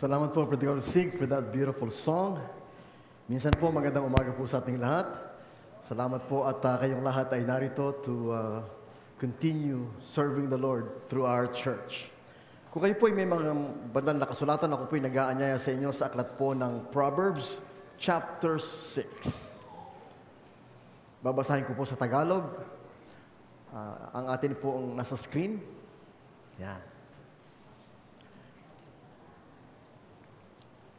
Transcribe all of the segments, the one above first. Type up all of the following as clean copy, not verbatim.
Salamat po, Brother Sig, for that beautiful song. Minsan po, magandang umaga po sa ating lahat. Salamat po at kayong lahat ay narito to continue serving the Lord through our church. Kung kayo po ay may mga bandang nakasulatan, ako po ay nag-aanyaya sa inyo sa aklat po ng Proverbs chapter 6. Babasahin ko po sa Tagalog. Ang atin po ang nasa screen. Yan.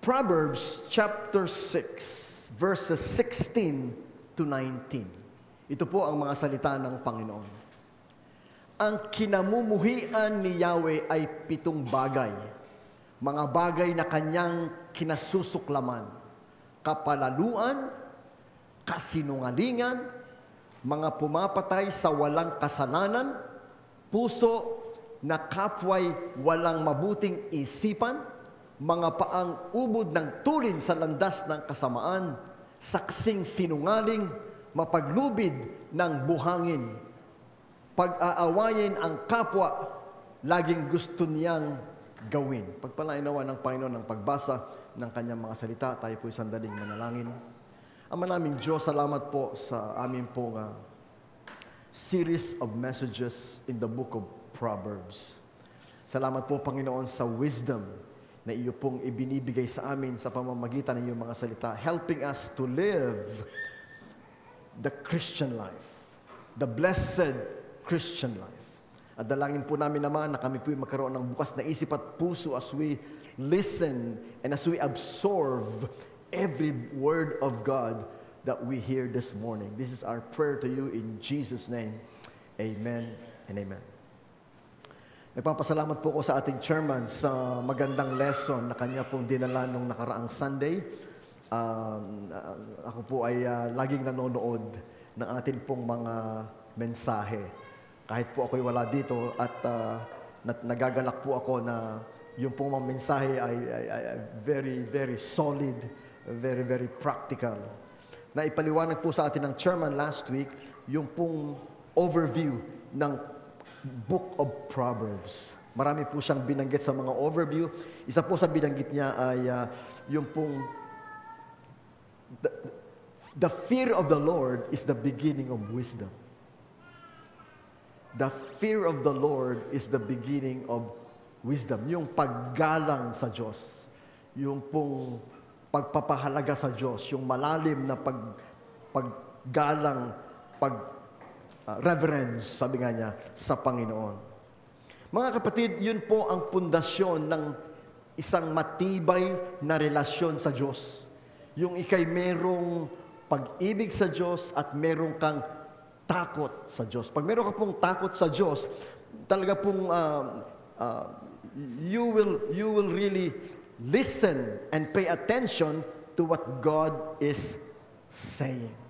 Proverbs chapter 6, verses 16 to 19. Ito po ang mga salita ng Panginoon. Ang kinamumuhian ni Yahweh ay 7 bagay, mga bagay na kanyang kinasusuklaman: kapalaluan, kasinungalingan, mga pumapatay sa walang kasalanan, puso na kapway walang mabuting isipan, mga paang ubod ng tulin sa landas ng kasamaan, saksing sinungaling, mapaglubid ng buhangin, pag-aawayin ang kapwa, laging gusto niyang gawin. Pagpalain nawa ng Panginoon ang pagbasa ng kanyang mga salita. Tayo po'y sandaling manalangin. Ama naming Diyos, salamat po sa aming pong series of messages in the book of Proverbs. Salamat po, Panginoon, sa wisdom na iyo pong ibinibigay sa amin sa pamamagitan ng iyong mga salita, helping us to live the Christian life, the blessed Christian life. At dalangin po namin naman na kami po'y magkaroon ng bukas na isip at puso as we listen and as we absorb every word of God that we hear this morning. This is our prayer to you in Jesus' name. Amen and amen. Nagpapasalamat po ko sa ating chairman sa magandang lesson na kanya pong dinala nung nakaraang Sunday. Ako po ay laging nanonood ng ating pong mga mensahe. Kahit po ako'y wala dito at nagagalak po ako na yung pong mga mensahe ay very, very solid, very, very practical. Na ipaliwanag po sa atin ng chairman last week yung pong overview ng Book of Proverbs. Marami po siyang binanggit sa mga overview. Isa po sa binanggit niya ay yung pong the fear of the Lord is the beginning of wisdom. The fear of the Lord is the beginning of wisdom. Yung paggalang sa Diyos. Yung pong pagpapahalaga sa Diyos. Yung malalim na paggalang, reverence, sabi nga niya, sa Panginoon. Mga kapatid, yun po ang pundasyon ng isang matibay na relasyon sa Diyos. Yung ikay merong pag-ibig sa Diyos at merong kang takot sa Diyos. Pag meron ka pong takot sa Diyos, talaga pong you will really listen and pay attention to what God is saying.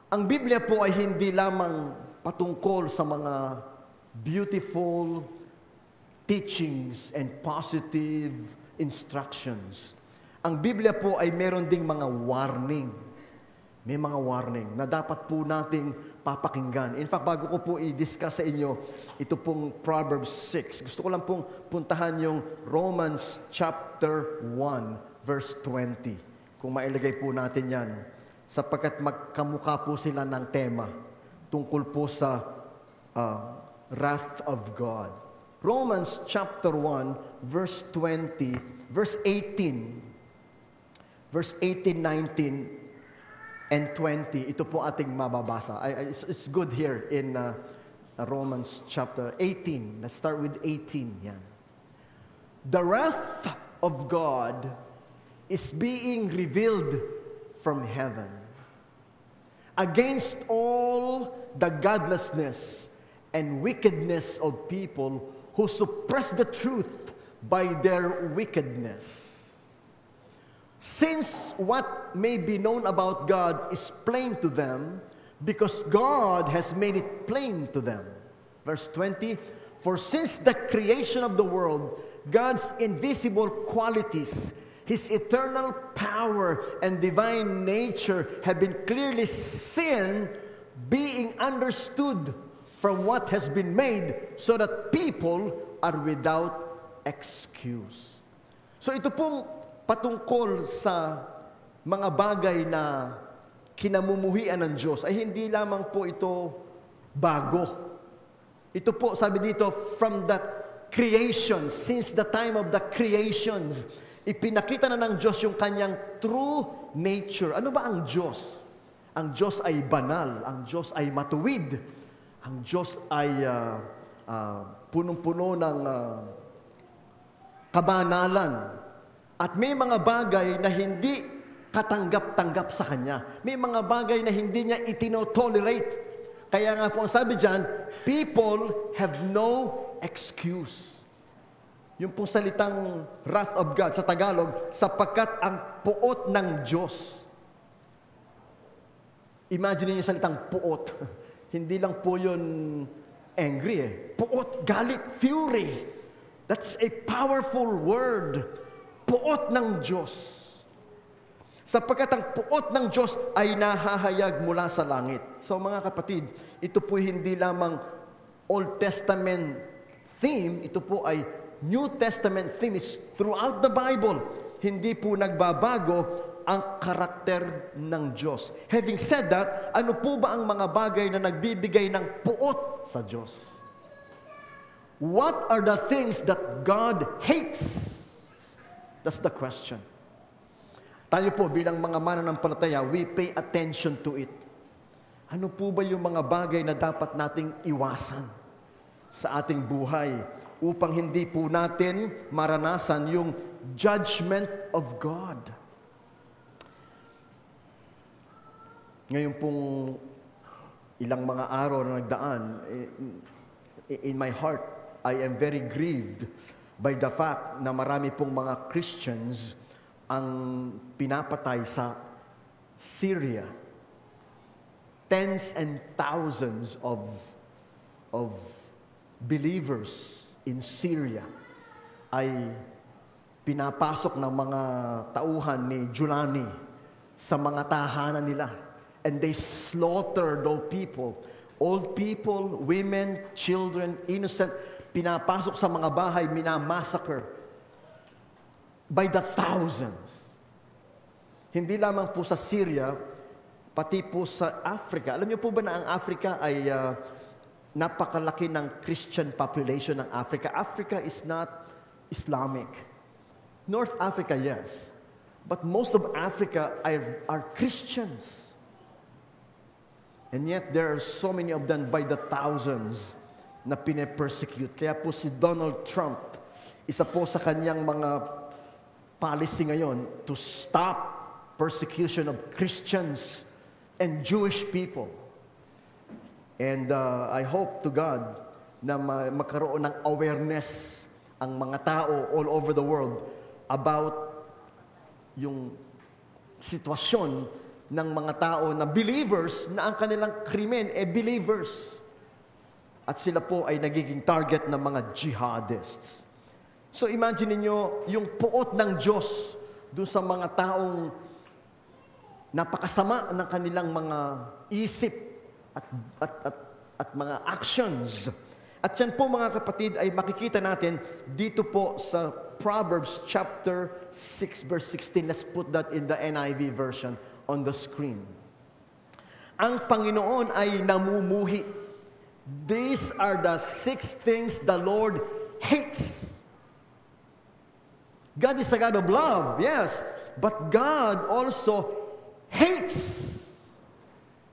Ang Biblia po ay hindi lamang patungkol sa mga beautiful teachings and positive instructions. Ang Biblia po ay meron ding mga warning. May mga warning na dapat po nating papakinggan. In fact, bago ko po i-discuss sa inyo ito pong Proverbs 6, gusto ko lang pong puntahan yung Romans chapter 1, verse 20. Kung mailagay po natin yan, sapagkat magkamukha po sila ng tema tungkol po sa wrath of God. Romans chapter 1, verse 20, verse 18, verse 18, 19, and 20. Ito po ating mababasa. It's good here in Romans chapter 18. Let's start with 18. Yan. The wrath of God is being revealed from heaven against all the godlessness and wickedness of people who suppress the truth by their wickedness. Since what may be known about God is plain to them, because God has made it plain to them. Verse 20, for since the creation of the world, God's invisible qualities, His eternal power and divine nature have been clearly seen, being understood from what has been made, so that people are without excuse. So ito pong patungkol sa mga bagay na kinamumuhian ng Diyos ay hindi lamang po ito bago. Ito po, sabi dito, from the creation, since the time of the creations, ipinakita na ng Diyos yung kanyang true nature. Ano ba ang Diyos? Ang Diyos ay banal, ang Diyos ay matuwid, ang Diyos ay punong-puno ng kabanalan. At may mga bagay na hindi katanggap-tanggap sa Kanya. May mga bagay na hindi niya itinotolerate. Kaya nga po ang sabi dyan, people have no excuse. Yung pong salitang wrath of God sa Tagalog, sapagkat ang puot ng Diyos. Imagine niyo yung salitang puot. Hindi lang po yun angry Puot, galit, fury. That's a powerful word. Puot ng Diyos. Sapagkat ang puot ng Diyos ay nahahayag mula sa langit. So mga kapatid, ito po hindi lamang Old Testament theme, ito po ay New Testament theme is throughout the Bible. Hindi po nagbabago ang karakter ng Diyos. Having said that, ano po ba ang mga bagay na nagbibigay ng puot sa Diyos? What are the things that God hates? That's the question. Tayo po bilang mga mananampalataya, we pay attention to it. Ano po ba yung mga bagay na dapat nating iwasan sa ating buhay upang hindi po natin maranasan yung judgment of God? Ngayon pong ilang mga araw na nagdaan, in my heart, I am very grieved by the fact na marami pong mga Christians ang pinapatay sa Syria. Tens and thousands of believers in Syria ay pinapasok ng mga tauhan ni Julani sa mga tahanan nila. And they slaughter those people. Old people, women, children, innocent, pinapasok sa mga bahay, minamassacre by the thousands. Hindi lamang po sa Syria, pati po sa Africa. Alam niyo po ba na ang Africa ay napakalaki ng Christian population ng Africa? Africa is not Islamic. North Africa, yes. But most of Africa are Christians. And yet, there are so many of them by the thousands na pine-persecute. Kaya po si Donald Trump, isa po sa kanyang mga policy ngayon to stop persecution of Christians and Jewish people. And I hope to God na magkaroon ng awareness ang mga tao all over the world about yung sitwasyon ng mga tao na believers na ang kanilang krimen believers. At sila po ay nagiging target ng mga jihadists. So imagine niyo yung puot ng Diyos doon sa mga taong napakasama ng kanilang mga isip at mga actions. At yan po mga kapatid ay makikita natin dito po sa Proverbs chapter 6 verse 16. Let's put that in the NIV version on the screen. Ang Panginoon ay namumuhi. These are the 6 things the Lord hates. God is a God of love, yes. But God also hates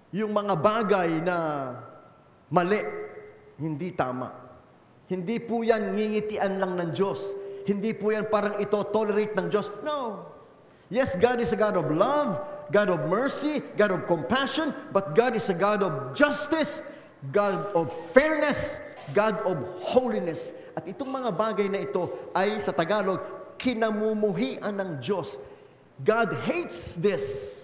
yung mga bagay na mali, hindi tama. Hindi po yan ngingitian lang ng Diyos. Hindi po yan parang ito tolerate ng Diyos. No. Yes, God is a God of love, God of mercy, God of compassion, but God is a God of justice, God of fairness, God of holiness. At itong mga bagay na ito ay sa Tagalog, kinamumuhian ng Diyos. God hates this.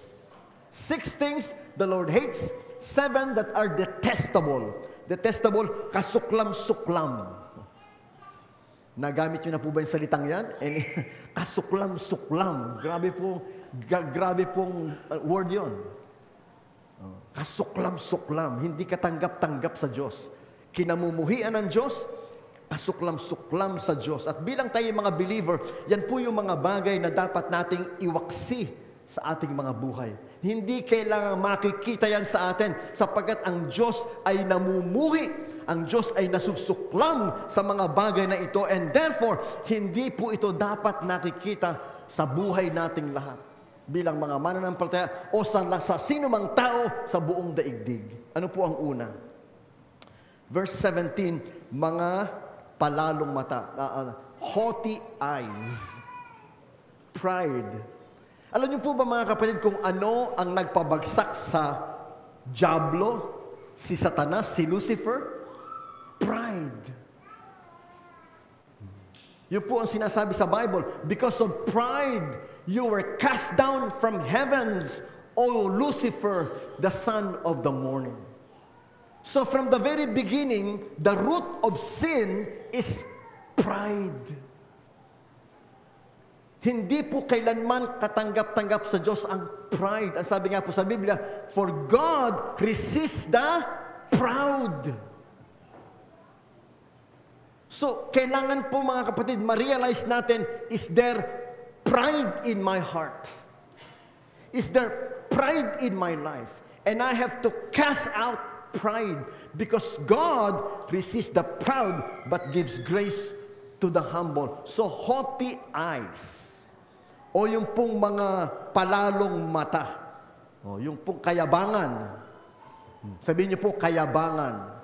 6 things the Lord hates, 7 that are detestable. Detestable, kasuklam-suklam. Nagamit nyo na po ba yung salitang yan? Kasuklam-suklam. Grabe pong word yon. Kasuklam-suklam. Hindi katanggap-tanggap sa Diyos. Kinamumuhian ng Diyos, kasuklam-suklam sa Diyos. At bilang tayo mga believer, yan po yung mga bagay na dapat nating iwaksi sa ating mga buhay. Hindi kailangan makikita yan sa atin sapagkat ang Diyos ay namumuhi. Ang Diyos ay nasusuklam sa mga bagay na ito and therefore, hindi po ito dapat nakikita sa buhay nating lahat bilang mga mananampalataya o sa sino mang tao sa buong daigdig. Ano po ang una? Verse 17, mga palalong mata, haughty eyes, pride. Alam niyo po ba mga kapatid kung ano ang nagpabagsak sa Diablo, si Satanas, si Lucifer? Pride. Yun po ang sinasabi sa Bible. Because of pride, you were cast down from heavens, O Lucifer, the son of the morning. So from the very beginning, the root of sin is pride. Hindi po kailanman katanggap-tanggap sa Diyos ang pride. Ang sabi nga po sa Biblia, for God resists the proud. So, kailangan po mga kapatid, ma-realize natin, is there pride in my heart? Is there pride in my life? And I have to cast out pride because God resists the proud but gives grace to the humble. So, haughty eyes. O yung pong mga palalong mata. O yung pong kayabangan. Sabihin niyo po, kayabangan.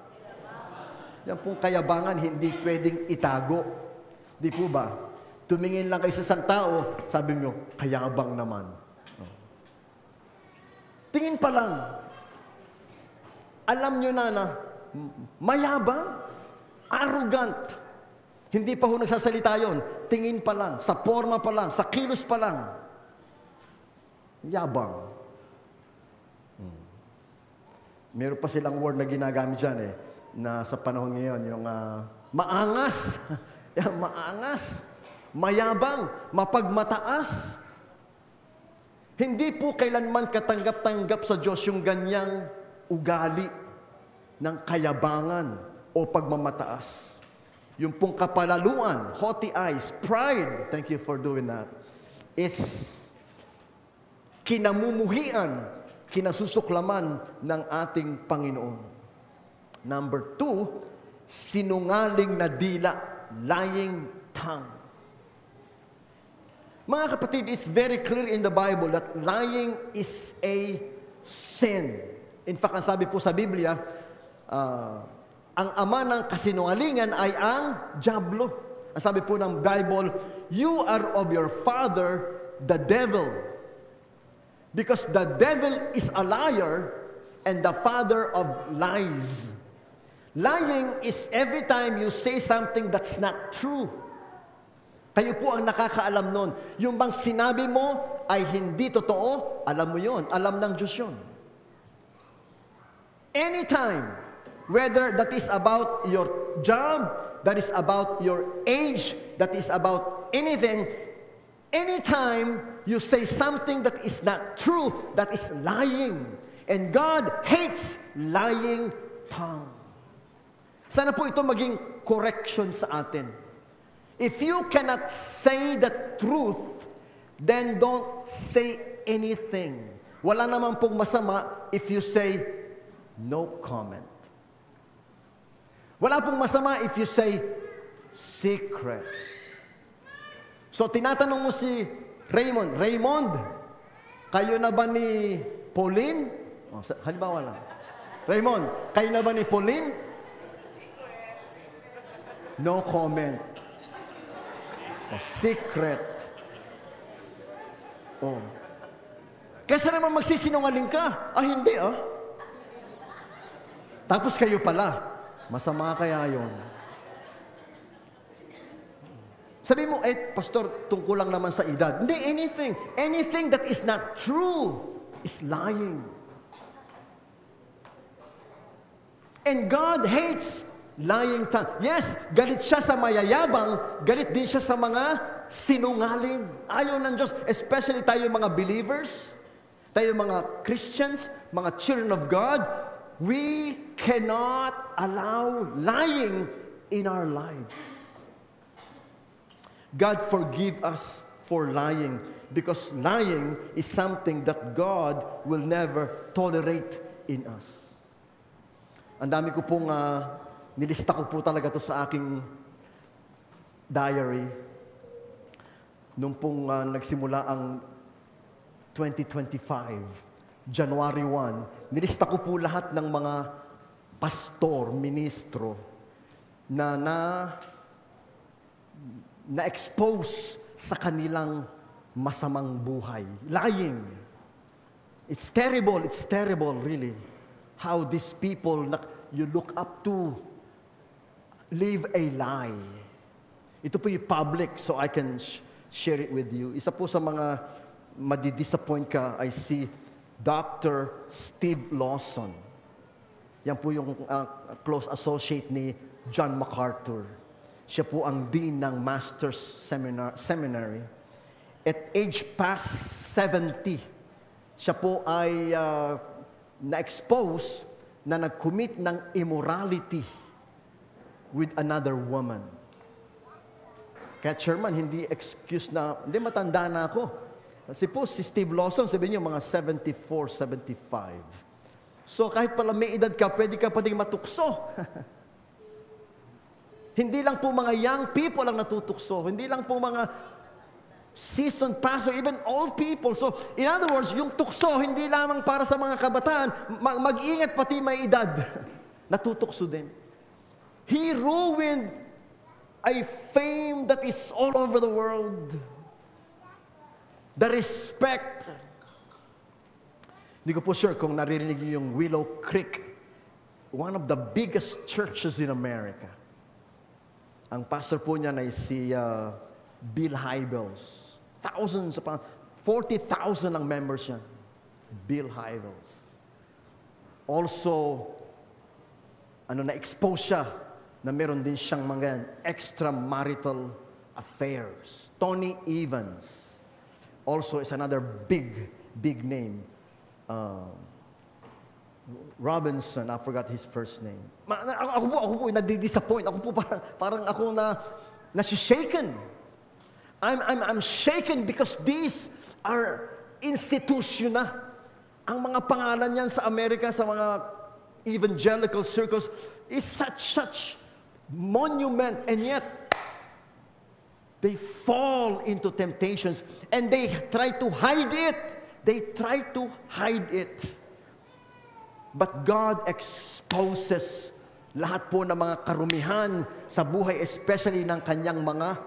Yan pong kayabangan, hindi pwedeng itago. Di po ba? Tumingin lang kayo sa isang tao, sabi niyo, kayabang naman. Tingin pa lang. Alam niyo na mayabang, arrogant. Hindi pa ho nagsasalita yun. Tingin pa lang, sa forma pa lang, sa kilos pa lang. Yabang. Meron pa silang word na ginagamit dyan na sa panahon ngayon, yung maangas. Yung maangas. Mayabang. Mapagmataas. Hindi po kailanman katanggap-tanggap sa Diyos yung ganyang ugali ng kayabangan o pagmamataas. Yung pong kapalaluan, haughty eyes, pride, thank you for doing that, is kinamumuhian, kinasusuklaman ng ating Panginoon. Number 2, sinungaling na dila, lying tongue. Mga kapatid, it's very clear in the Bible that lying is a sin. In fact, ang sabi po sa Biblia, ang ama ng kasinungalingan ay ang Diablo. Ang sabi po ng Bible, you are of your father, the devil. Because the devil is a liar and the father of lies. Lying is every time you say something that's not true. Kayo po ang nakakaalam nun. Yung bang sinabi mo ay hindi totoo, alam mo yon, alam ng Diyos yun. Anytime, whether that is about your job, that is about your age, that is about anything, anytime you say something that is not true, that is lying. And God hates lying tongue. Sana po ito maging correction sa atin. If you cannot say the truth, then don't say anything. Wala naman pong masama if you say no comment. Wala pong masama if you say secret. So tinatanong mo si Raymond, Raymond, kayo na ba ni Pauline? Oh, halimbawa lang. Raymond, kayo na ba ni Pauline? No comment. Oh, secret. Oh. Kasi naman magsisinungaling ka. Ah, hindi ah. Tapos kayo pala. Masama kaya yun. Sabi mo, pastor, tungkol lang naman sa edad. Hindi, anything. Anything that is not true is lying. And God hates lying tongue. Yes, galit siya sa mayayabang, galit din siya sa mga sinungaling. Ayaw ng Diyos, especially tayo mga believers, tayo mga Christians, mga children of God, we cannot allow lying in our lives. God forgive us for lying because lying is something that God will never tolerate in us. Ang dami ko pong nilista ko po talaga to sa aking diary. Nung pong nagsimula ang 2025, January 1, nilista ko po lahat ng mga pastor, ministro na-expose sa kanilang masamang buhay. Lying. It's terrible really. How these people you look up to live a lie. Ito po yung public, so I can share it with you. Isa po sa mga madidisappoint ka, I see Dr. Steve Lawson. Yan po yung close associate ni John MacArthur. Siya po ang dean ng Master's Seminary. At age past 70, siya po ay na-expose na nag-commit ng immorality with another woman. Kaya chairman, hindi excuse na, hindi matanda na ako. Kasi po si Steve Lawson, sabihin niyo mga 74, 75. So kahit pala may edad ka, pwede ka pa ding matukso. Hindi lang po mga young people ang natutukso. Hindi lang po mga seasoned pastor, even old people. So, in other words, yung tukso, hindi lamang para sa mga kabataan. Mag-ingat pati may edad. Natutukso din. He ruined a fame that is all over the world. The respect. Hindi ko po sure kung naririnig niyo yung Willow Creek, one of the biggest churches in America. Ang pastor po niya ay si Bill Hybels. 40,000 ang members niya. Bill Hybels. Also, na-expose siya na meron din siyang mga extramarital affairs. Tony Evans also is another big name. Robinson, I forgot his first name. Ako po nadi-disappoint. Ako po parang ako na-shaken. I'm shaken because these are institution na. Ang mga pangalan niyan sa Amerika, sa mga evangelical circles, is such monument, and yet they fall into temptations and they try to hide it. But God exposes lahat po ng mga karumihan sa buhay, especially ng kanyang mga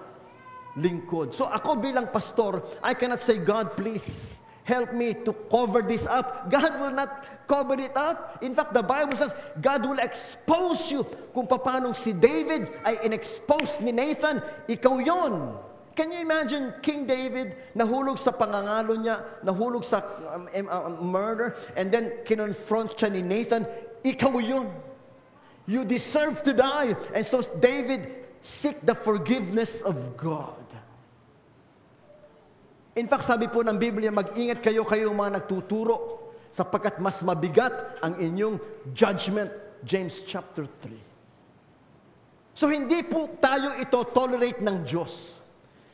lingkod. So ako bilang pastor, I cannot say, God, please help me to cover this up. God will not cover it up. In fact, the Bible says, God will expose you. Kung paanong si David ay in-expose ni Nathan, ikaw yon. Can you imagine King David, nahulog sa pangangalo niya, nahulog sa murder, and then kinonfront siya ni Nathan, ikaw yun. You deserve to die. And so David seek the forgiveness of God. In fact, sabi po ng Biblia, mag-ingat kayo mga nagtuturo, sapagkat mas mabigat ang inyong judgment. James chapter 3. So hindi po tayo ito tolerate ng Diyos.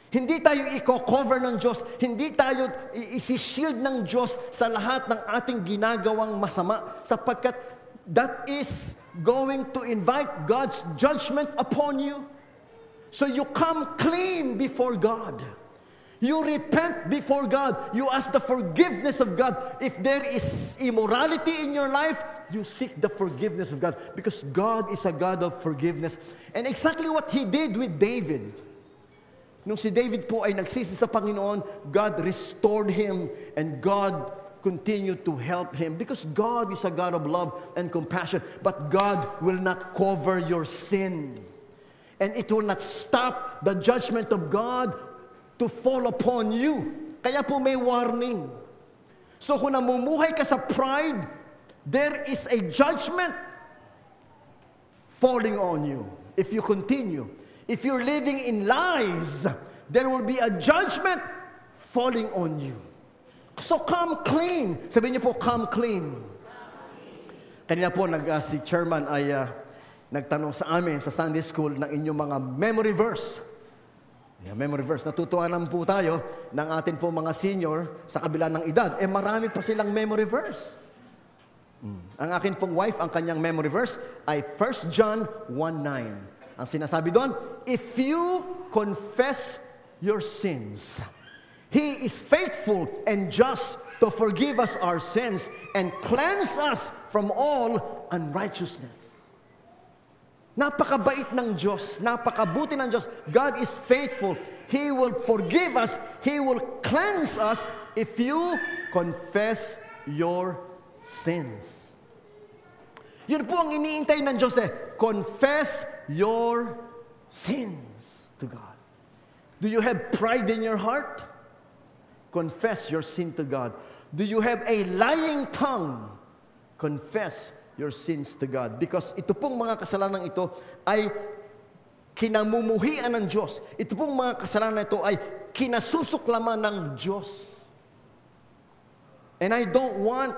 Hindi tayo i-cover ng Diyos. Hindi tayo isi-shield ng Diyos sa lahat ng ating ginagawang masama, sapagkat that is going to invite God's judgment upon you. So you come clean before God. You repent before God. You ask the forgiveness of God. If there is immorality in your life, you seek the forgiveness of God, because God is a God of forgiveness. And exactly what He did with David. Nung si David po ay nagsisi sa Panginoon, God restored him and God continued to help him, because God is a God of love and compassion. But God will not cover your sin. And it will not stop the judgment of God to fall upon you. Kaya po may warning. So kung namumuhay ka sa pride, there is a judgment falling on you if you continue. If you're living in lies, there will be a judgment falling on you. So come clean. Sabihin niyo po, come clean. Kanina po si chairman ay nagtanong sa amin sa Sunday School ng inyong mga memory verse. Yeah, memory verse. Natutuwa naman po tayo ng atin po mga senior sa kabila ng edad. Marami pa silang memory verse. Ang akin pong wife, ang kanyang memory verse ay 1 John 1:9. Ang sinasabi doon, if you confess your sins, He is faithful and just to forgive us our sins and cleanse us from all unrighteousness. Napakabait ng Diyos, napakabuti ng Diyos. God is faithful. He will forgive us. He will cleanse us if you confess your sins. Yun po ang iniintay ng Diyos confess your sins to God. Do you have pride in your heart? Confess your sin to God. Do you have a lying tongue? Confess your sins to God. Because ito pong mga kasalanan ito ay kinamumuhian ng Diyos. Ito pong mga kasalanan ito ay kinasusuklaman ng Diyos. And I don't want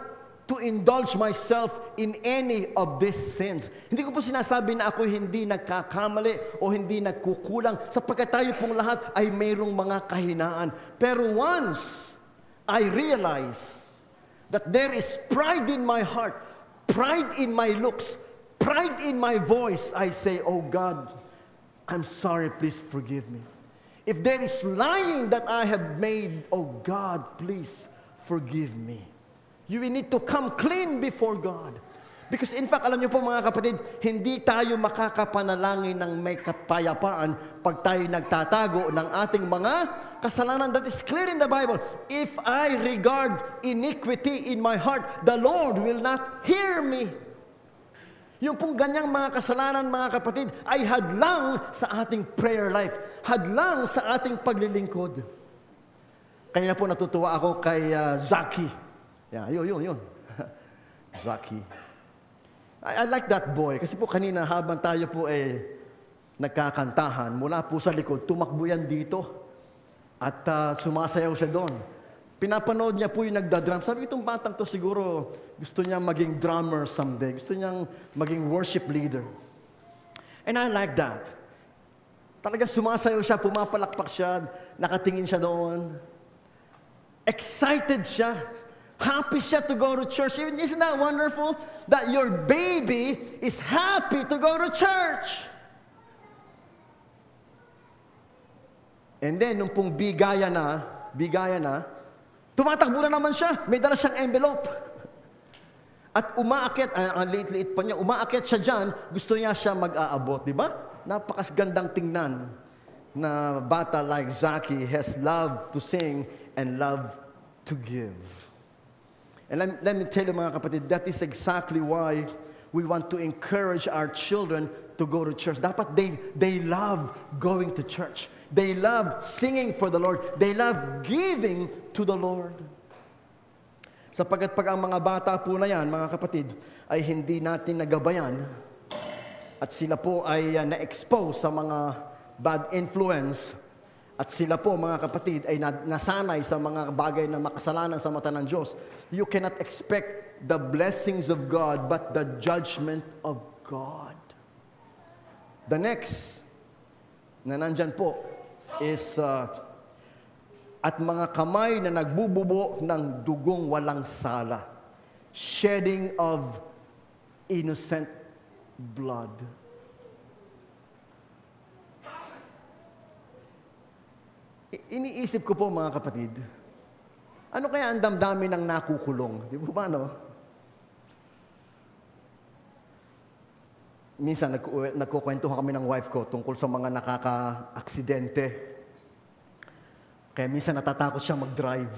to indulge myself in any of these sins. Hindi ko po sinasabi na ako hindi nagkakamali o hindi nagkukulang sapagkat tayo pong lahat ay mayroong mga kahinaan. Pero once I realize that there is pride in my heart, pride in my looks, pride in my voice, I say, oh God, I'm sorry, please forgive me. If there is lying that I have made, oh God, please forgive me. You will need to come clean before God. Because in fact, alam niyo po mga kapatid, hindi tayo makakapanalangin ng may kapayapaan pag tayo nagtatago ng ating mga kasalanan. That is clear in the Bible. If I regard iniquity in my heart, the Lord will not hear me. Yung pong ganyang mga kasalanan, mga kapatid, ay hadlang sa ating prayer life. Hadlang sa ating paglilingkod. Kaya po natutuwa ako kay Zaki. Yeah, yun. Zaki. I like that boy. Kasi po kanina habang tayo po nagkakantahan, mula po sa likod, tumakbo yan dito. At sumasayaw siya doon. Pinapanood niya po yung nagda-drum. Sabi, itong batang to siguro gusto niya maging drummer someday. Gusto niyang maging worship leader. And I like that. Talaga sumasayaw siya, pumapalakpak siya, nakatingin siya doon. Excited siya. Happy siya to go to church. Isn't that wonderful? That your baby is happy to go to church. And then, nung pong bigaya na, tumatakbo na naman siya. May dala siyang envelope. At umaakyat, ang liit-liit pa niya, umaakyat siya dyan, gusto niya siya mag-aabot, di ba? Napakagandang tingnan na bata like Zaki has love to sing and love to give. And let me tell you mga kapatid, that is exactly why we want to encourage our children to go to church. Dapat they love going to church. They love singing for the Lord. They love giving to the Lord. Sapagkat pag ang mga bata po na yan, mga kapatid, ay hindi natin nagabayan at sila po ay na-expose sa mga bad influence at sila po, mga kapatid, ay nasanay sa mga bagay na makasalanan sa mata ng Diyos, you cannot expect the blessings of God but the judgment of God. The next na nandyan po is at mga kamay na nagbububo ng dugong walang sala, shedding of innocent blood. Iniisip ko po mga kapatid, ano kaya ang damdamin ng nakukulong? Di ba no? Minsan nagkukwentuhan kami ng wife ko tungkol sa mga nakaka-aksidente. Kaya minsan natatakot siya mag-drive.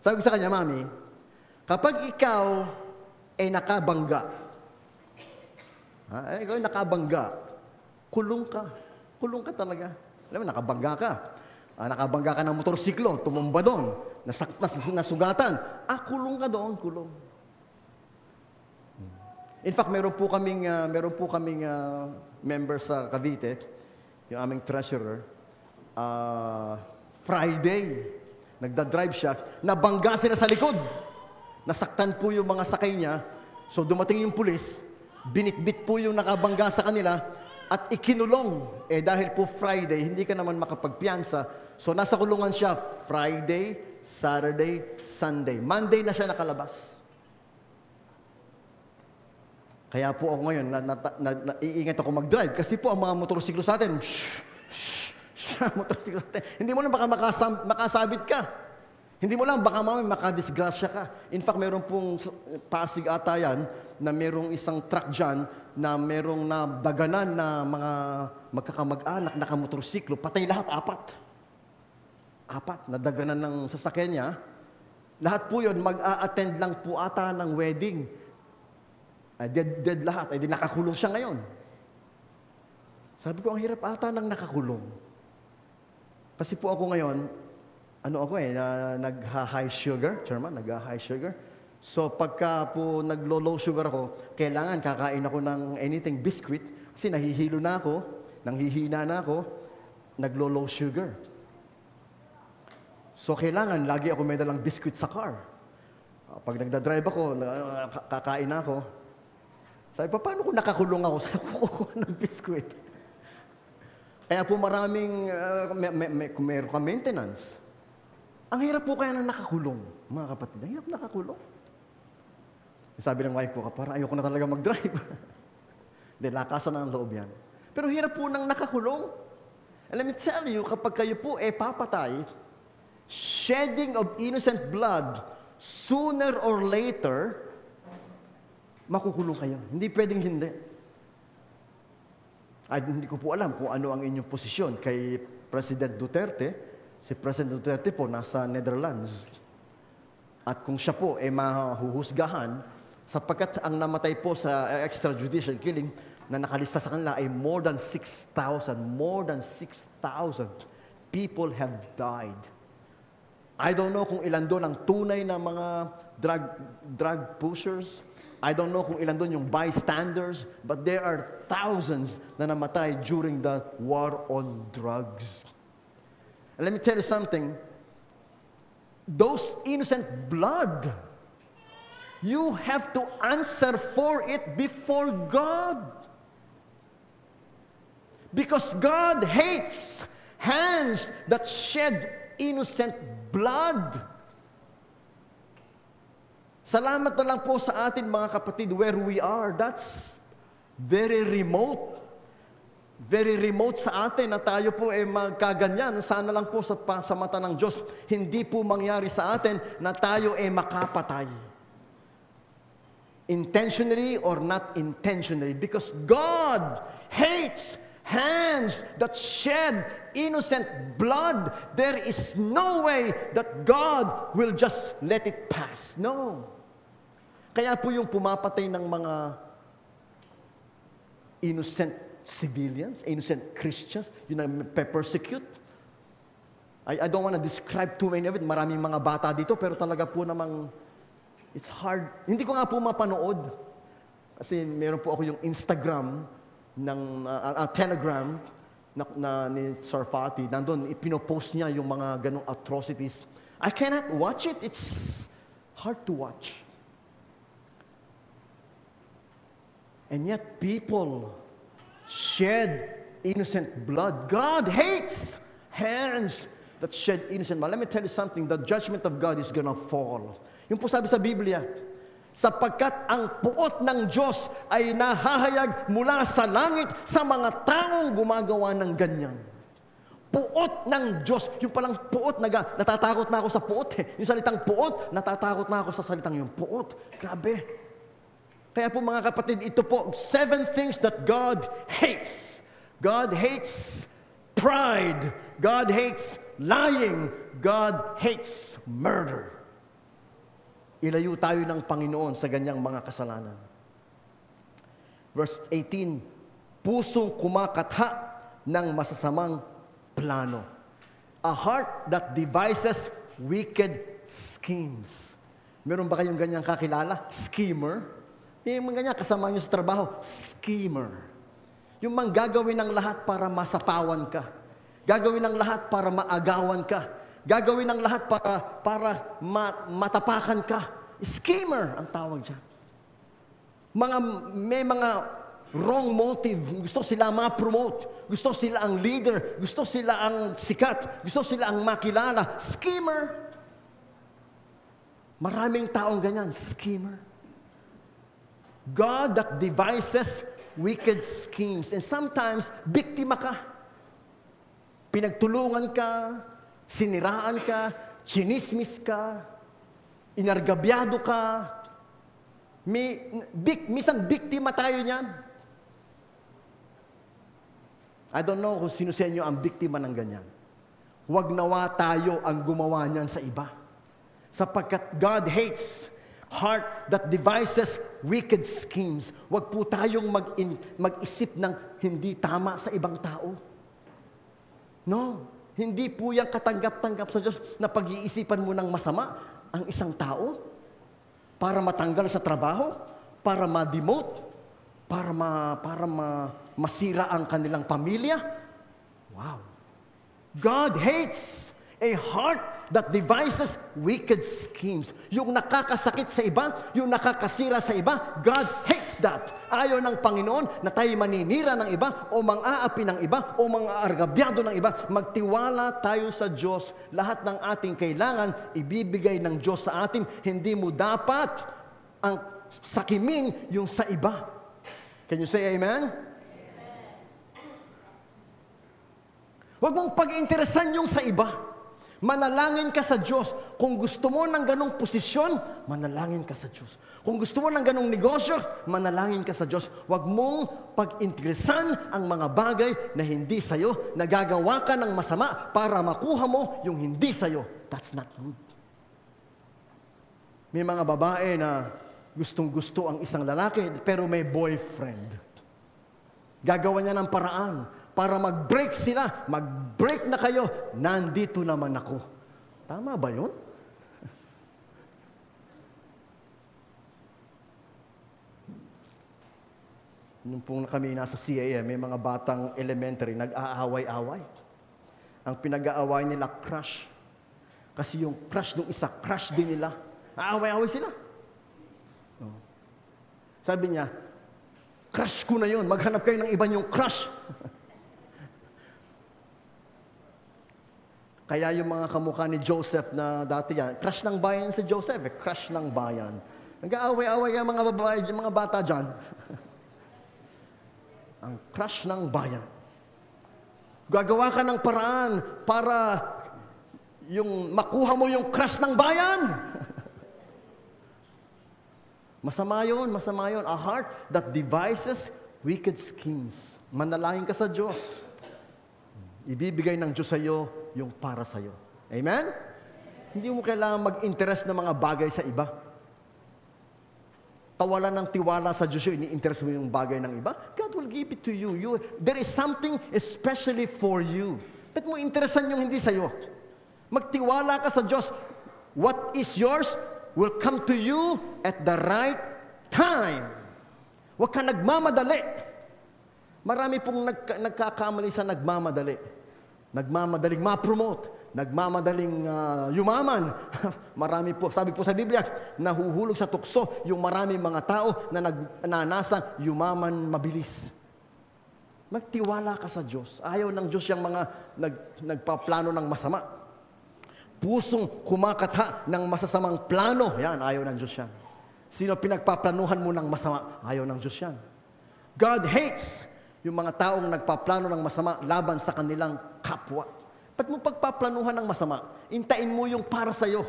Sabi ko sa kanya, Mami, kapag ikaw ay nakabangga, ikaw ay nakabangga, kulong ka. Kulong ka talaga. Alam mo, nakabangga ka. Nakabangga ka ng motorsiklo, tumumba doon, nasugatan. Kulong ka doon, kulong. In fact, meron po kaming member sa Cavite, yung aming treasurer. Friday, nagda-drive siya, nabangga sila sa likod. Nasaktan po yung mga sakay niya. So dumating yung pulis, binitbit po yung nakabangga sa kanila at ikinulong. Dahil po Friday, hindi ka naman makapagpiyansa. So nasa kulungan siya Friday, Saturday, Sunday. Monday na siya nakalabas. Kaya po ako ngayon, naiingat ako mag-drive. Kasi po ang mga motorsiklo sa atin, motorsiklo sa atin. Hindi mo lang baka makasabit ka. Hindi mo lang baka makadisgrasya ka. In fact, meron pong Pasig ata yan, na merong isang truck dyan, na merong nadaganan na mga magkakamag-anak, nakamotorsiklo, patay lahat, 4, nadaganan ng sasakyan niya. Lahat po yun, mag-a-attend lang po ata ng wedding. Dead lahat, di nakakulong siya ngayon. Sabi ko, ang hirap ata ng nakakulong. Kasi po ako ngayon, nagha-high sugar, nagha-high sugar. So pagka po naglo-low sugar ako, kailangan kakain ako ng anything biscuit kasi nahihilo na ako, nanghihina na ako, naglo-low sugar. So kailangan lagi ako may dalang biscuit sa car. Pag nagda-drive ako, kakain na ako. Sabi pa, paano kung nakakulong ako? Saan ako kukuha ng biscuit? Kaya po maraming, kung meron ka maintenance, ang hirap po kaya ng nakakulong, mga kapatid. Ang hirap nakakulong. Sabi ng wife ko, parang ayoko na talaga mag-drive. Hindi, lakasan na ng loob yan. Pero hirap po ng nakakulong. And let me tell you, kapag kayo po papatay, shedding of innocent blood, sooner or later, makukulong kayo. Hindi pwedeng hindi. Hindi ko po alam kung ano ang inyong posisyon kay President Duterte. Si President Duterte po nasa Netherlands. At kung siya po mahuhusgahan, sapagkat ang namatay po sa extrajudicial killing na nakalista sa kanila ay more than 6,000 people have died. I don't know kung ilan doon ang tunay na mga drug pushers. I don't know kung ilan doon yung bystanders, but there are thousands na namatay during the war on drugs. And let me tell you something. Those innocent blood, you have to answer for it before God. Because God hates hands that shed innocent blood. Salamat na lang po sa atin mga kapatid where we are. That's very remote. Very remote sa atin na tayo po magkaganyan. Sana lang po sa mata ng Diyos, hindi po mangyari sa atin na tayo makapatay. Intentionally or not intentionally. Because God hates hands that shed innocent blood. There is no way that God will just let it pass. No. Kaya po yung pumapatay ng mga innocent civilians, innocent Christians, yun ang persecute. I don't want to describe too many of it. Maraming mga bata dito, pero talaga po namang, it's hard. Hindi ko nga po mapanood. Kasi meron po ako yung Instagram, Telegram, ni Sir Fati. Nandun, ipinopost niya yung mga ganong atrocities. I cannot watch it. It's hard to watch. And yet, people shed innocent blood. God hates hands that shed innocent blood. Let me tell you something. The judgment of God is gonna fall. Yung po sabi sa Biblia, sapagkat ang puot ng Diyos ay nahahayag mula sa langit sa mga taong gumagawa ng ganyan. Puot ng Diyos. Yung palang puot, natatakot na ako sa puot. Yung salitang puot, natatakot na ako sa salitang yung puot. Grabe. Kaya po mga kapatid, ito po, 7 things that God hates. God hates pride. God hates lying. God hates murder. Ilayo tayo ng Panginoon sa ganyang mga kasalanan. Verse 18, pusong kumakatha ng masasamang plano. A heart that devises wicked schemes. Meron ba kayong ganyang kakilala? Schemer? Yung mga ganyan, kasama nyo sa trabaho, schemer. Yung mga gagawin ng lahat para masapawan ka. Gagawin ng lahat para maagawan ka. Gagawin ng lahat para matapakan ka. Schemer ang tawag dyan. May mga wrong motive. Gusto sila ma-promote. Gusto sila ang leader. Gusto sila ang sikat. Gusto sila ang makilala. Schemer. Maraming taong ganyan. Schemer. God that devises wicked schemes. And sometimes, biktima ka. Pinagtulungan ka, siniraan ka, chinismis ka, inargabyado ka. Minsan biktima tayo niyan. I don't know kung sino sa inyo ang biktima ng ganyan. Huwag nawa tayo ang gumawa niyan sa iba. Sapagkat God hates heart that devises wicked schemes. Huwag po tayong mag-isip ng hindi tama sa ibang tao. No, hindi po yan katanggap-tanggap sa Diyos na pag-iisipan mo ng masama ang isang tao para matanggal sa trabaho, para ma-demote, para masira ang kanilang pamilya. Wow. God hates a heart that devises wicked schemes. Yung nakakasakit sa iba, yung nakakasira sa iba, God hates that. Ayaw ng Panginoon na tayo maninira ng iba o mang-aapi ng iba o mang-aargabyado ng iba. Magtiwala tayo sa Diyos. Lahat ng ating kailangan, ibibigay ng Diyos sa atin. Hindi mo dapat ang sakimin yung sa iba. Can you say amen? Huwag mong pag-interesan yung sa iba. Manalangin ka sa Diyos. Kung gusto mo ng ganong posisyon, manalangin ka sa Diyos. Kung gusto mo ng ganong negosyo, manalangin ka sa Diyos. Huwag mong pag-interesan ang mga bagay na hindi sa'yo, nagagawa ka ng masama para makuha mo yung hindi sa'yo. That's not good. May mga babae na gustong-gusto ang isang lalaki, pero may boyfriend. Gagawa niya ng paraan para mag-break sila. Mag-break na kayo, nandito naman ako. Tama ba yun? Nung pong kami nasa CAM, may mga batang elementary, nag-aaway-away. Ang pinag-aaway nila, crush. Kasi yung crush nung isa, crush din nila. Aaway-away sila. Sabi niya, crush ko na yun. Maghanap kayo ng iba niyong crush. Kaya yung mga kamukha ni Joseph na dati yan, crush ng bayan si Joseph, crush ng bayan. Nag-aaway-aaway ang mga babae, yung mga bata dyan. Ang crush ng bayan. Gagawa ka ng paraan para yung makuha mo yung crush ng bayan. Masama yun, masama yun. A heart that devises wicked schemes. Manalangin ka sa Diyos. Ibibigay ng Diyos sa iyo yung para sa iyo. Amen? Hindi mo kailangan mag-interest ng mga bagay sa iba. Tawalan ng tiwala sa Diyos yun, ini-interest mo yung bagay ng iba, God will give it to you. There is something especially for you. Ba't mo interesan yung hindi sa iyo? Magtiwala ka sa Diyos. What is yours will come to you at the right time. Huwag ka nagmamadali. Marami pong nagkakamali sa nagmamadali. Nagmamadaling ma-promote, nagmamadaling yumaman. Marami po, sabi po sa Biblia, nahuhulog sa tukso yung maraming mga tao na nasa yumaman mabilis. Magtiwala ka sa Diyos. Ayaw ng Diyos yung mga nagpaplano ng masama. Pusong kumakatha ng masasamang plano. Yan, ayaw ng Diyos yan. Sino pinagpaplanuhan mo ng masama? Ayaw ng Diyos yan. God hates yung mga taong nagpaplano ng masama laban sa kanilang kapwa. Ba't mo pagpaplanuhan ng masama? Intayin mo yung para sa'yo.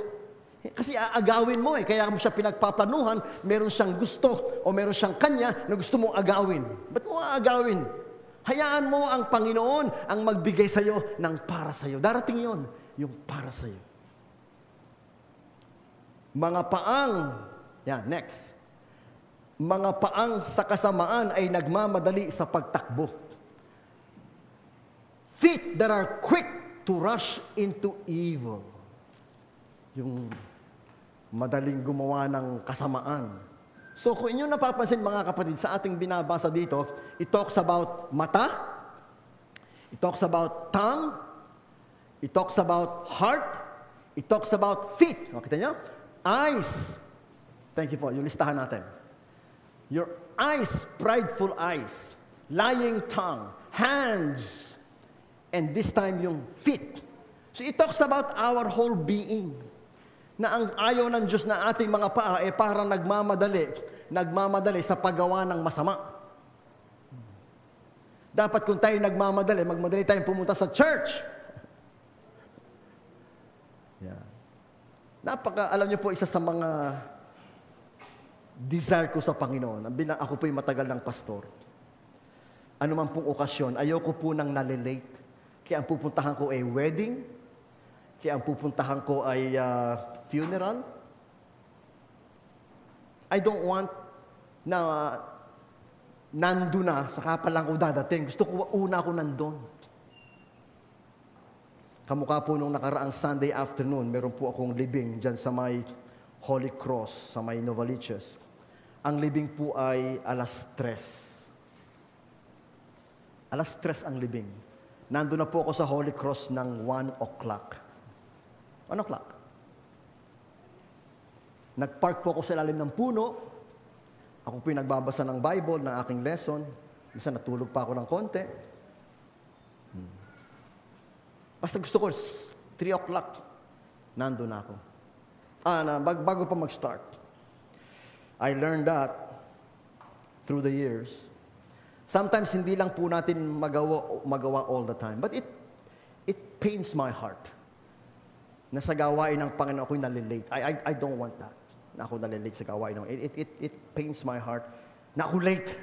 Kasi aagawin mo kaya mo siya pinagpaplanuhan, meron siyang gusto o meron siyang kanya na gusto mong agawin. Ba't mo aagawin? Hayaan mo ang Panginoon ang magbigay sa'yo ng para sa'yo. Darating yon, yung para sa'yo. Mga paang, next. Mga paang sa kasamaan ay nagmamadali sa pagtakbo. Feet that are quick to rush into evil. Yung madaling gumawa ng kasamaan. So kung inyo napapansin mga kapatid, sa ating binabasa dito, it talks about mata, it talks about tongue, it talks about heart, it talks about feet. O, kita nyo? Eyes. Thank you po, yung listahan natin. Your eyes, prideful eyes, lying tongue, hands, and this time yung feet. So it talks about our whole being. Na ang ayaw ng Diyos na ating mga paa parang nagmamadali sa paggawa ng masama. Dapat kung tayo magmadali tayong pumunta sa church. Yeah. Alam niyo po, isa sa mga desire ko sa Panginoon, ako po'y matagal ng pastor. Ano man pong okasyon, ayoko po nang nalilate. Kaya ang pupuntahan ko ay wedding, kaya ang pupuntahan ko ay funeral. I don't want na nandun na, saka pa lang ako dadating. Gusto ko una ako nandun. Kamukha po nung nakaraang Sunday afternoon, meron po akong libing dyan sa may Holy Cross, sa may Novaliches. Ang libing po ay 3:00. 3:00 ang libing. Nandun na po ako sa Holy Cross ng 1:00. 1:00. Nagpark po ako sa ilalim ng puno. Ako po yung nagbabasa ng Bible, ng aking lesson. Minsan natulog pa ako ng konti. Basta gusto ko, 3:00, nandun na ako. Bago pa mag-start. I learned that through the years. Sometimes hindi lang po natin magawa all the time. But it pains my heart na sa gawain ng Panginoon ako'y nalilate. I don't want that. Na ako nalilate sa gawain ng it pains my heart na ako late.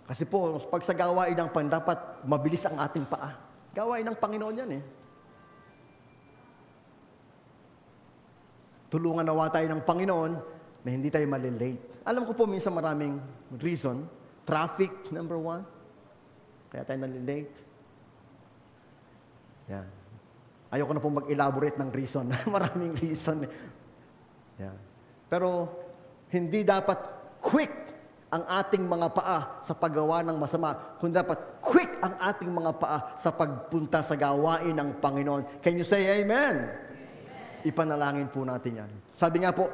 Kasi po, pag sa gawain ng Panginoon, dapat mabilis ang ating paa. Gawain ng Panginoon yan eh. Tulungan nawa tayo ng Panginoon na hindi tayo malilate. Alam ko po, minsan maraming reason. Traffic, number 1. Kaya tayo nalilate. Yan. Ayoko na po mag-elaborate ng reason. Maraming reason. Yan. Pero, hindi dapat quick ang ating mga paa sa paggawa ng masama, kundi dapat quick ang ating mga paa sa pagpunta sa gawain ng Panginoon. Can you say amen? Ipanalangin po natin yan. Sabi nga po,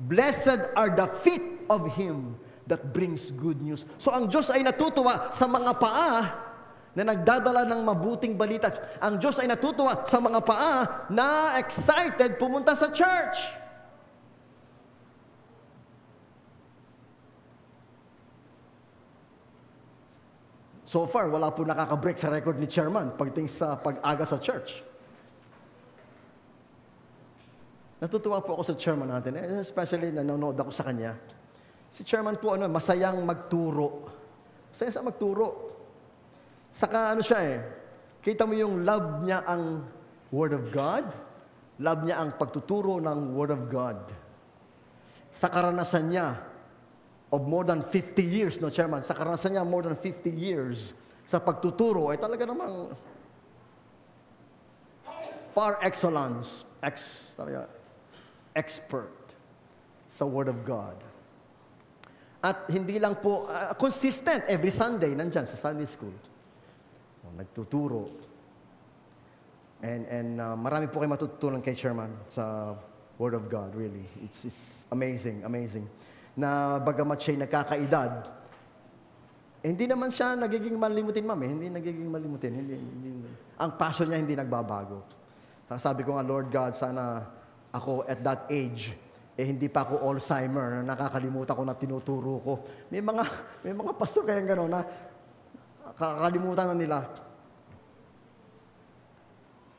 blessed are the feet of Him that brings good news. So ang Diyos ay natutuwa sa mga paa na nagdadala ng mabuting balita. Ang Diyos ay natutuwa sa mga paa na excited pumunta sa church. So far, wala po nakaka-break sa record ni Chairman pagdating sa pag-aga sa church. Natutuwa po ako sa Chairman natin, especially nanonood ako sa kanya. Si Chairman po, masayang magturo. Masaya sa magturo. Saka siya kita mo yung love niya ang Word of God, love niya ang pagtuturo ng Word of God. Sa karanasan niya, of more than 50 years, Chairman, sa karanasan niya more than 50 years sa pagtuturo, ay talaga namang par excellence, expert sa Word of God. At hindi lang po, consistent, every Sunday, nandyan sa Sunday School. Nagtuturo. And marami po kayo matututunan kay Chairman sa Word of God, really. It's amazing, amazing. Na bagamat siya'y nagkakaedad, hindi naman siya nagiging malimutin, ma'am. Hindi nagiging malimutin. Hindi. Ang passion niya hindi nagbabago. Sabi ko nga, Lord God, sana ako at that age, hindi pa ako Alzheimer, na nakakalimutan ko na tinuturo ko. May mga pastor kaya gano'n na kakalimutan na nila.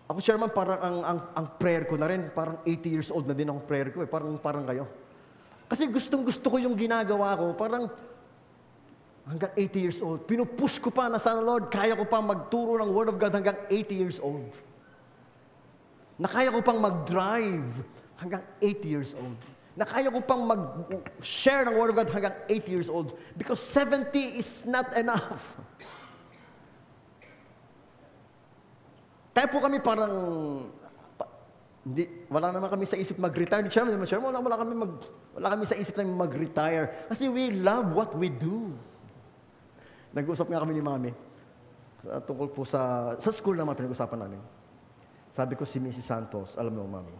Ako, Chairman, parang ang prayer ko na rin, parang 80 years old na din ang prayer ko. Parang kayo. Kasi gustong-gusto ko yung ginagawa ko, parang hanggang 80 years old. Pinupush ko pa na sana, Lord, kaya ko pa magturo ng Word of God hanggang 80 years old. Na kaya ko pang mag-drive hanggang 80 years old. Na kaya ko pang mag-share ng Word of God hanggang 80 years old. Because 70 is not enough. Kaya po kami parang wala naman kami sa isip mag-retire. Wala kami sa isip na mag-retire. Kasi we love what we do. Nag-usap nga kami ni Mami. Tungkol po sa school naman, pinag-usapan namin. Sabi ko si Mrs. Santos, alam mo, Mami,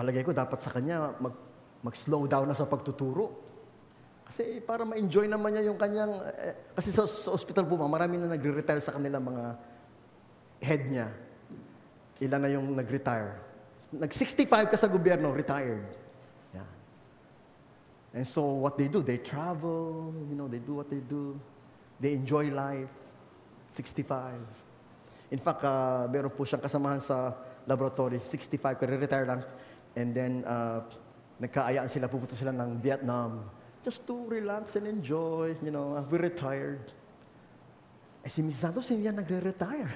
palagay ko dapat sa kanya mag-slow down na sa pagtuturo. Kasi para ma-enjoy naman niya yung kanyang, kasi sa ospital po, marami na nagre-retire sa kanila mga head niya. Ilan na yung nag-retire. Nag-65 ka sa gobyerno, retired. Yeah. And so what they do, they travel, they do what they do. They enjoy life. 65. In fact, meron po siyang kasamahan sa laboratory, 65, kare-retire lang. And then, nagkaayaan sila, pupunta sila ng Vietnam. Just to relax and enjoy, we retired. Si Mrs. Santos, hindi yan nagre-retire.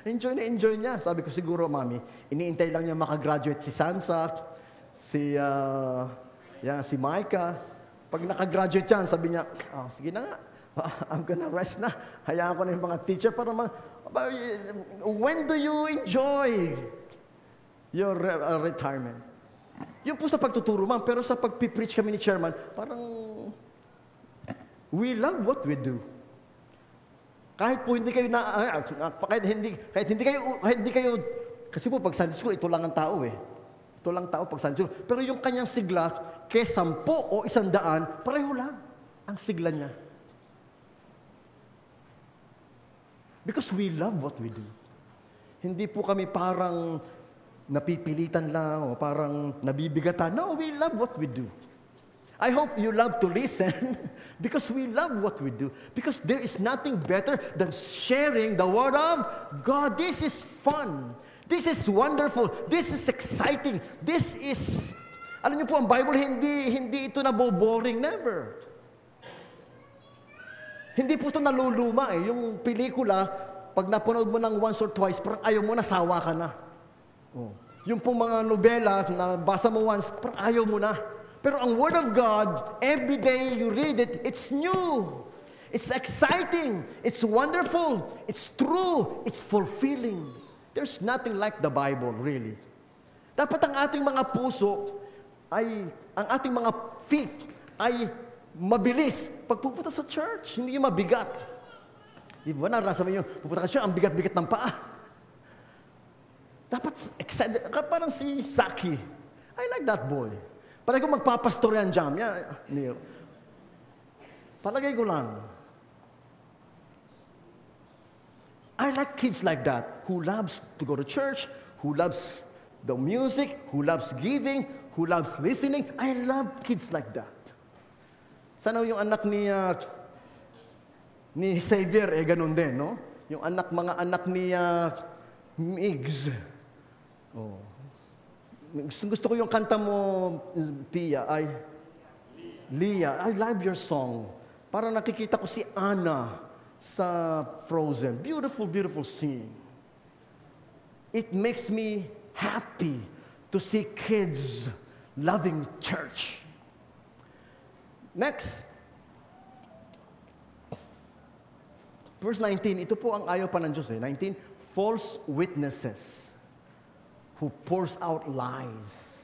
enjoy niya. Sabi ko siguro, Mami, iniintay lang niya makagraduate si Sansa, si Micah. Pag nakagraduate yan, sabi niya, sige na nga, I'm gonna rest na. Hayaan ko na yung mga teacher para when do you enjoy your retirement? Yun po sa pagtuturo, ma'am. Pero sa pagpipreach kami ni Chairman, parang we love what we do. Kahit po hindi kayo kahit hindi kayo, kasi po pag Sunday school, ito lang ang tao eh. Ito lang tao pag Sunday school. Pero yung kanyang sigla, kay 10 o 100, pareho lang ang sigla niya. Because we love what we do. Hindi po kami parang napipilitan lang o parang nabibigatan. No, we love what we do. I hope you love to listen because we love what we do. Because there is nothing better than sharing the Word of God. This is fun. This is wonderful. This is exciting. This is, alam niyo po, ang Bible, hindi ito naboboring. Never. Hindi po ito naluluma eh. Yung pelikula, pag napanood mo ng once or twice, parang ayaw mo na, sawa ka na. Oh. Yung pong mga nobela na basa mo once, parang ayaw mo na. Pero ang Word of God, every day you read it, it's new. It's exciting. It's wonderful. It's true. It's fulfilling. There's nothing like the Bible, really. Dapat ang ating mga puso ang ating mga feet ay mabilis pagpupunta sa church. Hindi yung mabigat. Di ba naranasan mo yung pupunta ka sa church, ang bigat-bigat ng paa. Dapat excited. Parang si Saki. I like that boy. Parang kung magpapastor yan dyan. Palagay ko lang. I like kids like that, who loves to go to church, who loves the music, who loves giving, who loves listening. I love kids like that. Sana yung anak ni Xavier, ganun din, no? Yung mga anak ni Migs. Oh. Gusto ko yung kanta mo, Pia, Leah, I love your song. Parang nakikita ko si Anna sa Frozen. Beautiful, beautiful scene. It makes me happy to see kids loving church. Next. Verse 19, ito po ang ayaw pa ng Diyos. 19, false witnesses who pours out lies.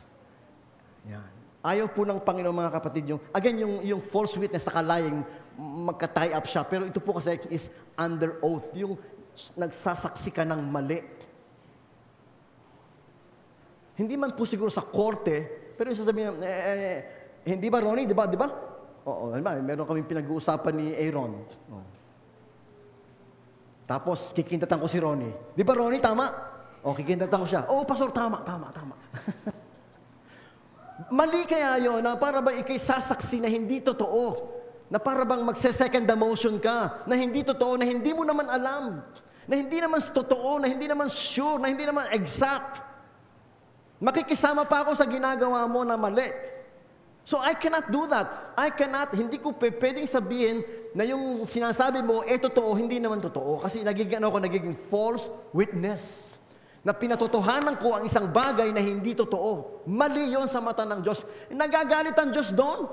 Yan. Ayaw po ng Panginoon, mga kapatid, yung false witness sa kalaying, magka-tie up siya. Pero ito po kasi is under oath. Yung nagsasaksi ka ng mali. Hindi man po siguro sa korte, pero yung sasabihin, hindi ba, Ronnie? Di ba? Oo, meron kaming pinag-uusapan ni Aaron. Oh. Tapos, kikintatan ko si Ronnie. Di ba, Ronnie? Tama? O, kikintatan ko siya. Oo, pastor, tama. Mali kaya yun, na para bang ikay sasaksi na hindi totoo. Na para bang magse-second demotion ka. Na hindi totoo, na hindi mo naman alam. Na hindi naman totoo, na hindi naman sure, na hindi naman exact. Makikisama pa ako sa ginagawa mo na mali. So I cannot do that. Hindi ko pwedeng sabihin na yung sinasabi mo, totoo, hindi naman totoo. Kasi nagiging false witness. Na pinatotohanan ko ang isang bagay na hindi totoo. Mali yon sa mata ng Diyos. Nagagalit ang Diyos doon.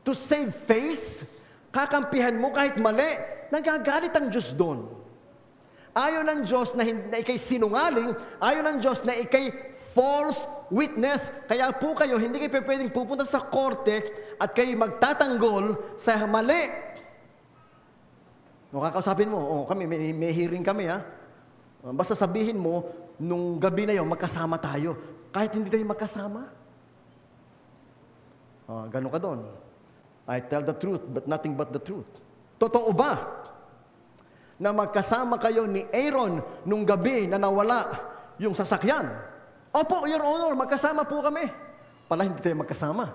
To save face, kakampihan mo kahit mali, nagagalit ang Diyos doon. Ayaw ng Diyos na ikay sinungaling, ayaw ng Diyos na ikay false witness. Kaya po kayo, hindi kayo pwedeng pupunta sa korte at kayo magtatanggol sa mali. Kakausapin mo, kami, may hearing kami, ha? Basta sabihin mo, nung gabi na yon, magkasama tayo. Kahit hindi tayo magkasama. Ganun ka doon. I tell the truth, but nothing but the truth. Totoo ba na magkasama kayo ni Aaron nung gabi na nawala yung sasakyan? Opo, Your Honor, magkasama po kami. Pala hindi tayo magkasama.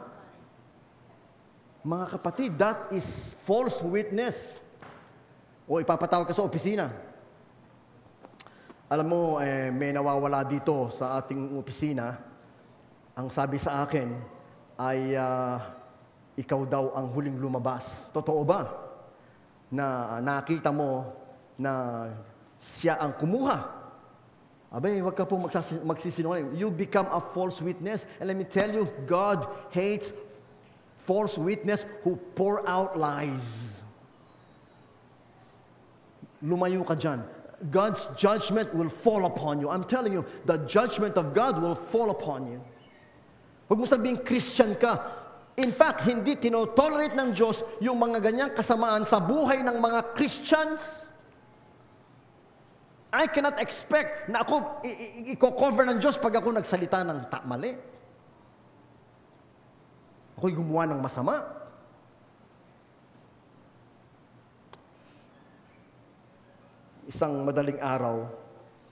Mga kapatid, that is false witness. O ipapatawag ka sa opisina. Alam mo, may nawawala dito sa ating opisina. Ang sabi sa akin ay ikaw daw ang huling lumabas. Totoo ba na nakita mo na siya ang kumuha? Abay, wag ka po magsisinungaling. You become a false witness. And let me tell you, God hates false witness who pour out lies. Lumayo ka dyan. God's judgment will fall upon you. I'm telling you, the judgment of God will fall upon you. Huwag mo sabihin Christian ka. In fact, hindi tinotolerate ng Diyos yung mga ganyang kasamaan sa buhay ng mga Christians. I cannot expect na ako i-cover ng Diyos pag ako nagsalita ng mali. Ako'y gumawa ng masama. Isang madaling araw,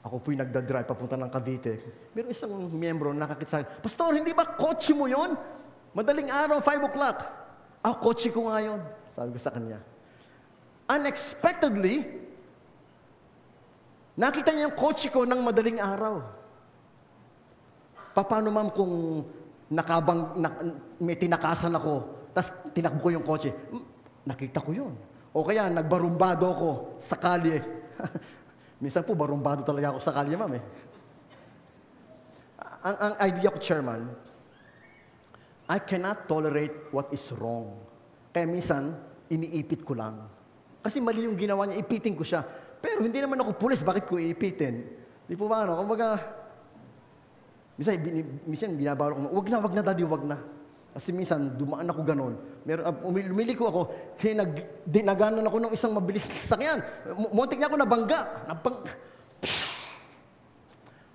ako po'y nagdadrive papunta ng Cavite. Meron isang miyembro nakakita sa akin, Pastor, hindi ba kotse mo yon? Madaling araw, 5 o'clock. Kotse ko nga yun. Sabi ko sa kanya. Unexpectedly, nakita niya yung kotse ko ng madaling araw. Paano ma'am kung may tinakasan ako, tapos tinakbo ko yung kotse? Nakita ko yun. O kaya, nagbarumbado ako sa kalye. Minsan po, barumbado talaga ako sa kalye, ma'am. Ang idea ko, Chairman, I cannot tolerate what is wrong. Kaya minsan, iniipit ko lang. Kasi mali yung ginawa niya, ipitin ko siya. Pero hindi naman ako pulis, bakit ko iipitin? Di po ba, ano? Kumbaga, minsan binabawal ko, wag na, daddy, wag na. Kasi minsan, dumaan ako ganon. Lumiliko ako, dinaganon ako ng isang mabilis na sakyan. Muntik niya ako nabangga.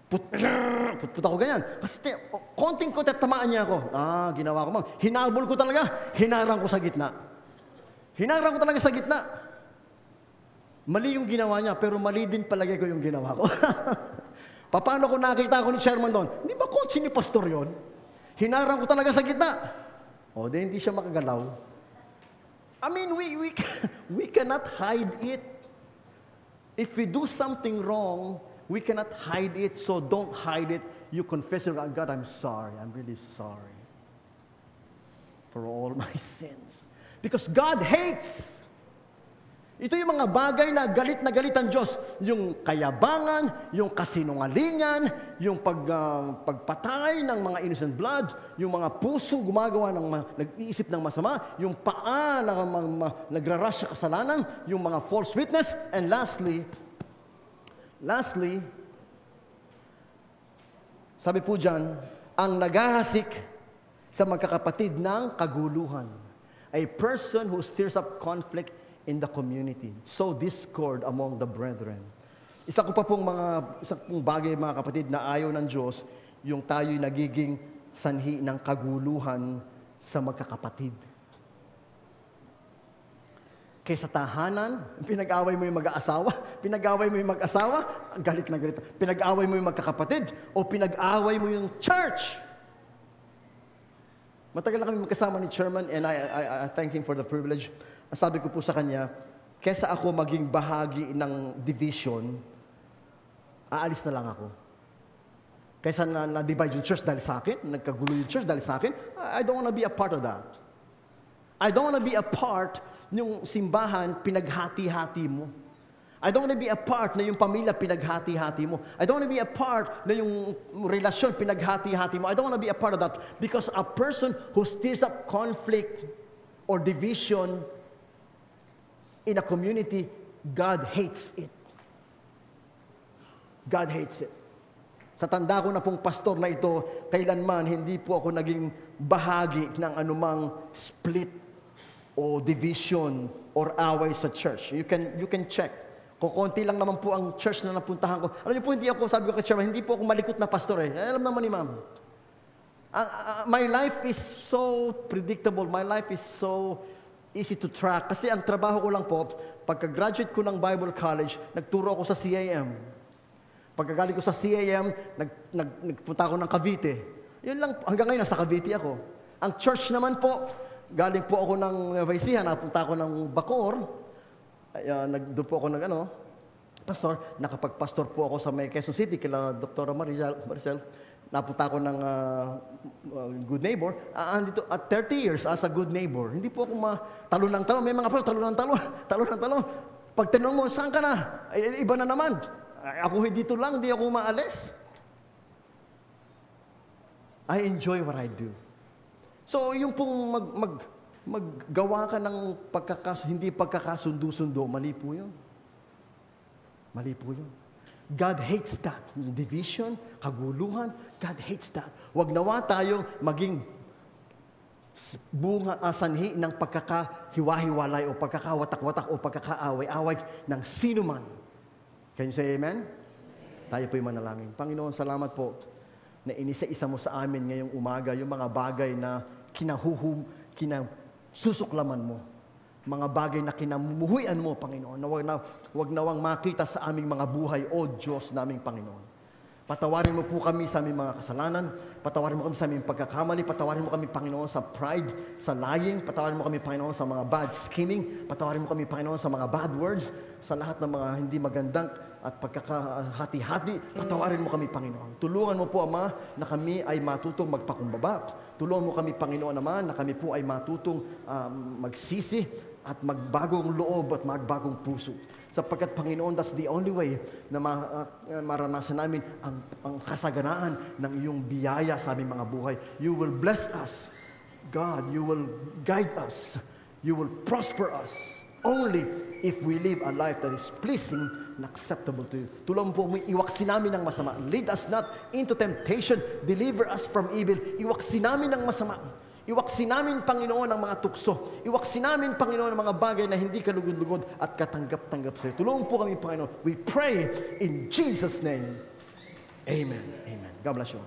Put ako ganyan. Kasi konting ko, tamaan niya ako. Ginawa ko, ma'am. Hinabol ko talaga, hinarang ko sa gitna. Hinarang ko talaga sa gitna. Mali yung ginawa niya, pero mali din palagay ko yung ginawa ko. Paano ko nakita ko ni Chairman doon? Di ba kotse ni Pastor yon? Hinarang ko talaga sa gitna. Hindi siya makagalaw. I mean, we cannot hide it. If we do something wrong, we cannot hide it, so don't hide it. You confess it, God, I'm sorry. I'm really sorry for all my sins. Because God hates. Ito yung mga bagay na galit ang Diyos. Yung kayabangan, yung kasinungalingan, yung pagpatay ng mga innocent blood, yung mga puso gumagawa nag-iisip ng masama, yung paa na nagrarush sa kasalanan, yung mga false witness, and lastly, sabi po dyan, ang naghahasik sa magkakapatid ng kaguluhan. A person who stirs up conflict in the community. So discord among the brethren. Isang bagay, mga kapatid, na ayaw ng Diyos, yung tayo'y nagiging sanhi ng kaguluhan sa magkakapatid. Kaysa tahanan, pinag-away mo yung mag-asawa, galit na galit. Pinag-away mo yung magkakapatid, o pinag-away mo yung church. Matagal na kami magkasama ni Chairman, and I thank him for the privilege. Sabi ko po sa kanya, kesa ako maging bahagi ng division, aalis na lang ako. Kesa na-divide yung church dahil sa akin, nagkagulo yung church dahil sa akin, I don't want to be a part of that. I don't want to be a part yung simbahan, pinaghati-hati mo. I don't want to be a part na yung pamilya, pinaghati-hati mo. I don't want to be a part na yung relasyon, pinaghati-hati mo. I don't want to be a part of that. Because a person who stirs up conflict or division in a community, God hates it. God hates it. Sa tanda ko na pong pastor na ito, kailanman hindi po ako naging bahagi ng anumang split o division or away sa church. You can check. Kukunti lang naman po ang church na napuntahan ko. Alam niyo po, hindi ako, sabi ko kay Chairman, hindi po ako malikot na pastor eh. Alam naman ni ma'am. My life is so predictable. My life is so easy to track. Kasi ang trabaho ko lang po, pagka-graduate ko ng Bible College, nagturo ako sa CAM. Pagkagaling ko sa CAM, nagpunta ako ng Cavite. Yun lang, hanggang ngayon nasa Cavite ako. Ang church naman po, galing po ako ng Vaisihan, napunta ako ng Bacoor. Doon po ako pastor, nakapag-pastor po ako sa may Quezon City, kila Dr. Maricel. Napunta ako ng Good Neighbor. Andito, at 30 years as a good neighbor. Hindi po ako talon ng talon. May mga po, talon ng talon. Pag tinanong mo, saan ka na? Iba na naman. Ako dito lang, di ako maalis. I enjoy what I do. So, yung pong maggawa ka ng hindi pagkakasundo-sundo, mali po yun. Mali po yun. God hates that. Division, kaguluhan, God hates that. Huwag nawa tayong maging sanhi ng pagkakahiwa-hiwalay o pagkakawatak-watak o pagkakaaway-away ng sino man. Can you say amen? Tayo po'y manalangin. Panginoon, salamat po na inisa-isa mo sa amin ngayong umaga yung mga bagay na kinasusuklaman mo. Mga bagay na kinamumuhuyan mo, Panginoon, na huwag nawang makita sa aming mga buhay, O Diyos naming Panginoon. Patawarin mo po kami sa aming mga kasalanan, patawarin mo kami sa aming pagkakamali, patawarin mo kami, Panginoon, sa pride, sa lying, patawarin mo kami, Panginoon, sa mga bad scheming, patawarin mo kami, Panginoon, sa mga bad words, sa lahat ng mga hindi magandang at pagkakahati-hati, patawarin mo kami, Panginoon. Tulungan mo po, Ama, na kami ay matutong magpakumbaba. Tulungan mo kami, Panginoon naman, na kami po ay matutong magsisi at magbagong loob at magbagong puso. Sapagkat, Panginoon, that's the only way na maranasan namin ang kasaganaan ng iyong biyaya sa aming mga buhay. You will bless us, God. You will guide us. You will prosper us. Only if we live a life that is pleasing and acceptable to you. Tulungan po mo, iwaksin namin ng masama. Lead us not into temptation. Deliver us from evil. Iwaksin namin ng masama. Iwaksin namin, Panginoon, ang mga tukso. Iwaksin namin, Panginoon, ang mga bagay na hindi kalugod-lugod at katanggap-tanggap sa iyo. Tulungan po kami, Panginoon. We pray in Jesus' name. Amen. Amen. God bless you.